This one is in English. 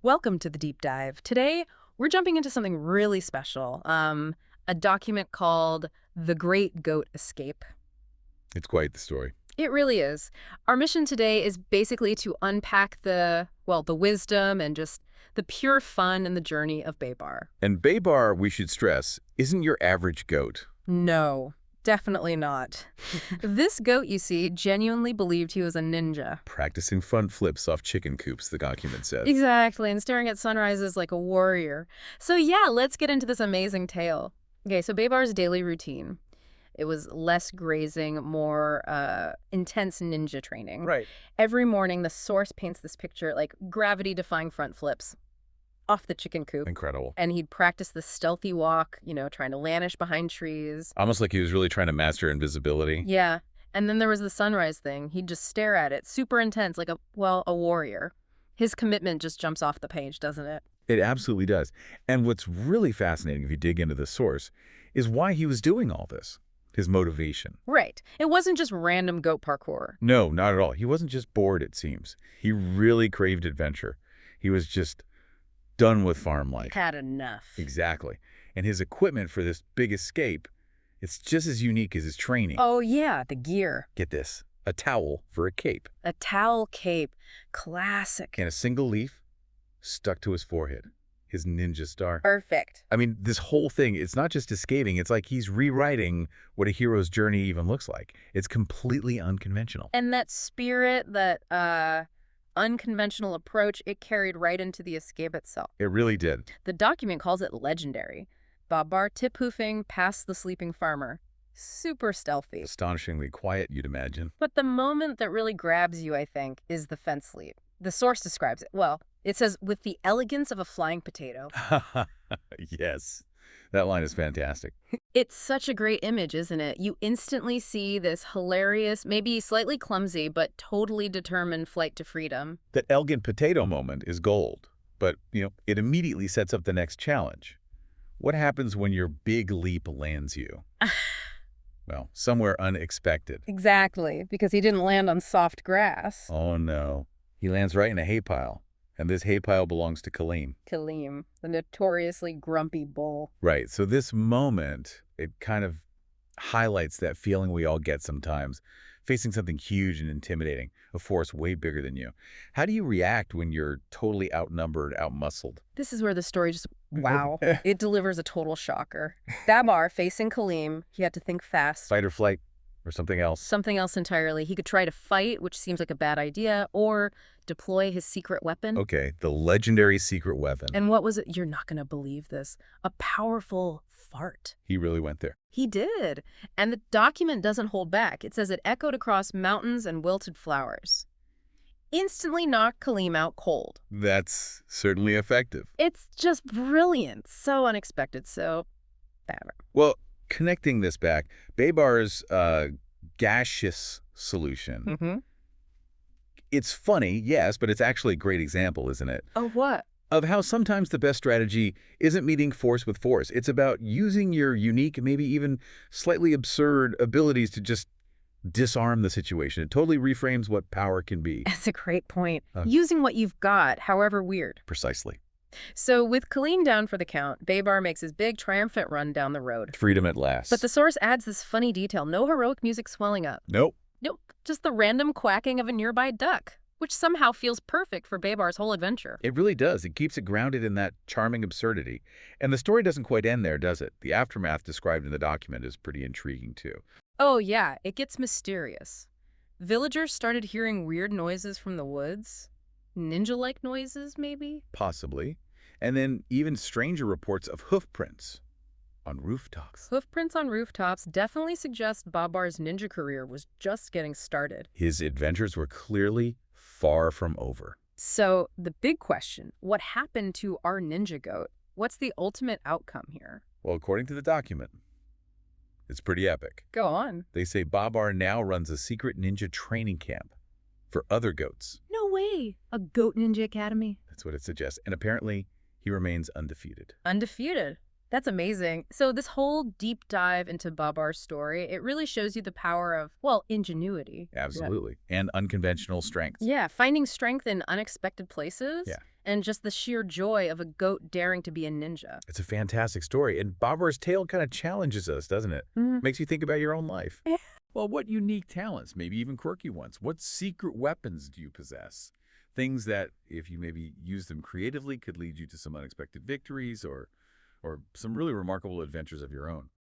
Welcome to the deep dive. Today, we're jumping into something really special. A document called The Great Goat Escape. It's quite the story. It really is. Our mission today is basically to unpack the wisdom and just the pure fun and the journey of Babar. And Babar, we should stress, isn't your average goat. No, definitely not. This goat, you see, genuinely believed he was a ninja. Practicing front flips off chicken coops, the document says. Exactly, and staring at sunrises like a warrior. So yeah, let's get into this amazing tale. Okay, so Babar's daily routine. It was less grazing, more intense ninja training. Right. Every morning, the source paints this picture like gravity-defying front flips off the chicken coop. Incredible. And he'd practice the stealthy walk, trying to vanish behind trees. Almost like he was really trying to master invisibility. Yeah. And then there was the sunrise thing. He'd just stare at it, super intense, like a warrior. His commitment just jumps off the page, doesn't it? It absolutely does. And what's really fascinating, if you dig into the source, is why he was doing all this. His motivation. Right. It wasn't just random goat parkour. No, not at all. He wasn't just bored, it seems. He really craved adventure. He was just done with farm life. Had enough. Exactly. And his equipment for this big escape, it's just as unique as his training. Oh, yeah, the gear. Get this, a towel for a cape. A towel cape. Classic. And a single leaf stuck to his forehead. His ninja star. Perfect. I mean, this whole thing, it's not just escaping. It's like he's rewriting what a hero's journey even looks like. It's completely unconventional. And that spirit, that unconventional approach, it carried right into the escape itself. It really did. The document calls it legendary. Babar tip-hoofing past the sleeping farmer. Super stealthy. Astonishingly quiet, you'd imagine. But the moment that really grabs you, I think, is the fence leap. The source describes it. Well, it says, with the elegance of a flying potato. Yes, that line is fantastic. It's such a great image, isn't it? You instantly see this hilarious, maybe slightly clumsy, but totally determined flight to freedom. That elegant potato moment is gold. But, it immediately sets up the next challenge. What happens when your big leap lands you? Well, somewhere unexpected. Exactly, because he didn't land on soft grass. Oh, no. He lands right in a hay pile. And this hay pile belongs to Kaleem. Kaleem, the notoriously grumpy bull. Right. So this moment, it kind of highlights that feeling we all get sometimes, facing something huge and intimidating, a force way bigger than you. How do you react when you're totally outnumbered, outmuscled? This is where the story just, wow, it delivers a total shocker. Babar facing Kaleem, he had to think fast. Fight or flight or something else? Something else entirely. He could try to fight, which seems like a bad idea, or deploy his secret weapon. Okay, the legendary secret weapon. And what was it? You're not going to believe this. A powerful fart. He really went there. He did. And the document doesn't hold back. It says it echoed across mountains and wilted flowers. Instantly knocked Kaleem out cold. That's certainly effective. It's just brilliant. So unexpected. So Babar. Well, connecting this back, Babar's gaseous solution. Mm-hmm. It's funny, yes, but it's actually a great example, isn't it? Oh, what? Of how sometimes the best strategy isn't meeting force with force. It's about using your unique, maybe even slightly absurd abilities to just disarm the situation. It totally reframes what power can be. That's a great point. Using what you've got, however weird. Precisely. So with Kaleem down for the count, Babar makes his big triumphant run down the road. Freedom at last. But the source adds this funny detail. No heroic music swelling up. Nope. Nope. Just the random quacking of a nearby duck, which somehow feels perfect for Babar's whole adventure. It really does. It keeps it grounded in that charming absurdity. And the story doesn't quite end there, does it? The aftermath described in the document is pretty intriguing, too. Oh, yeah. It gets mysterious. Villagers started hearing weird noises from the woods. Ninja-like noises, maybe? Possibly. And then even stranger reports of hoof prints on rooftops. Hoofprints on rooftops definitely suggest Babar's ninja career was just getting started. His adventures were clearly far from over. So, the big question, what happened to our ninja goat? What's the ultimate outcome here? Well, according to the document, it's pretty epic. Go on. They say Babar now runs a secret ninja training camp for other goats. No way. A goat ninja academy? That's what it suggests. And apparently, he remains undefeated. Undefeated. That's amazing. So this whole deep dive into Babar's story, it really shows you the power of, well, ingenuity. Absolutely. And unconventional strengths. Yeah, finding strength in unexpected places Yeah. and just the sheer joy of a goat daring to be a ninja. It's a fantastic story, and Babar's tale kind of challenges us, doesn't it? Mhm. Makes you think about your own life. Yeah. Well, what unique talents, maybe even quirky ones? What secret weapons do you possess? Things that, if you maybe use them creatively, could lead you to some unexpected victories or some really remarkable adventures of your own.